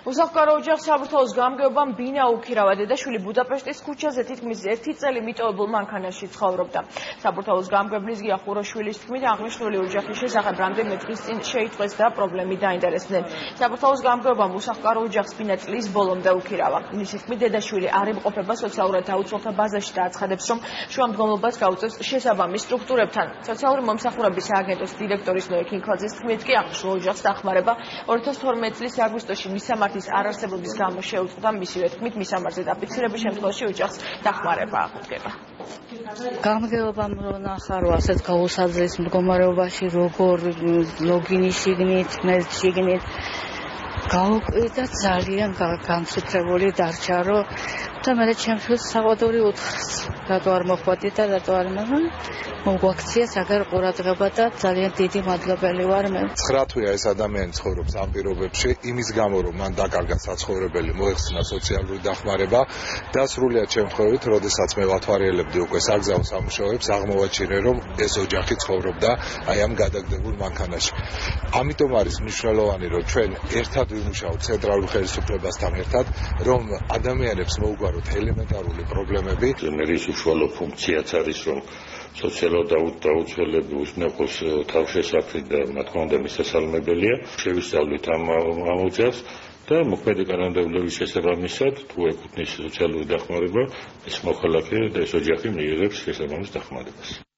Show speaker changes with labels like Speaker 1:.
Speaker 1: უსახლკარო ოჯახს საბურთალოს გამგეობამ ბინა უქირავა. დედაშვილი ბუდაპეშტის ქუჩაზე თითქმის 1 წელი მიტოვებულ მანქანაში ცხოვრობდა. საბურთალოს გამგებლის გია ხუროშვილის თქმით, აღნიშნული ოჯახის შესახებ რამდენიმე დღის წინ შეიტყვეს და პრობლემით დაინტერესდნენ. საბურთალოს გამგეობამ უსახლკარო ოჯახს ბინა წლის ბოლომდე უქირავა. მისი თქმით, დედაშვილი არ იმყოფება სოციალურად დაუცველთა ბაზაში და აცხადებს, რომ შუამდგომლობას გაუწევს შესაბამის სტრუქტურებთან. სოციალური მომსახურების სააგენტოს დირექტორის ნოე ქინქაძის თქმით, კი აღნიშნულ ოჯახს დახმარება 2012 წლის აგვისტოში მისამართის არარსებობის გამო შეუწყდა. მისივე თქმით, მისამართზე დაფიქსირების შემთხვევაში ოჯახს დახმარება აღუდგება.
Speaker 2: გამგეობამ ნახა, რომ ასეთ გაუსაძლის მდგომარეობაში როგორ ლოგინის შიგნით, შიგნით გაუკვირდა, ძალიან განსუფრებული დარჩა, რომ და მე ჩემთვის საყდური უთხრს. რატო არ მოხვედი და რატო არ მოგვაქცია საგარ ყურადღება და ძალიან დიდი მადლობელი ვარ მე.
Speaker 3: 9 თვეა ეს ადამიანი ცხოვრობს ამ პირობებში, იმის გამო რომ მან დაკარგა საცხოვრებელი, მოეხსნა სოციალური დახმარება და სრულიად შემთხვევით, როდესაც მე ვათვალიერებდი უკვე საგზაო სამუშაოებს, აღმოვაჩინე, რომ ეს ოჯახი ცხოვრობდა აი ამ გადაგდებულ მანქანაში. ამიტომ არის მნიშვნელოვანი, რომ ჩვენ ერთად ვიმუშაოთ ცენტრალურ ხელისუფლებასთან ერთად, რომ ადამიანებს მოუგვაროთ ელემენტარული პრობლემები.
Speaker 4: მერიის უშუალო ფუნქციაც არის, რომ სოციალურად დაუცველები უსნეყოს თავშესაფრი და მათ თქმა უნდა მისასალმებელია. შევისწავლით ამ ოჯახს და მოქმედი კანონმდებლობის შესაბამისად, თუ ეკუთვნის სოციალური დახმარება, ეს მოქალაქე და ეს ოჯახი მიიღებს შესაბამის დახმარებას.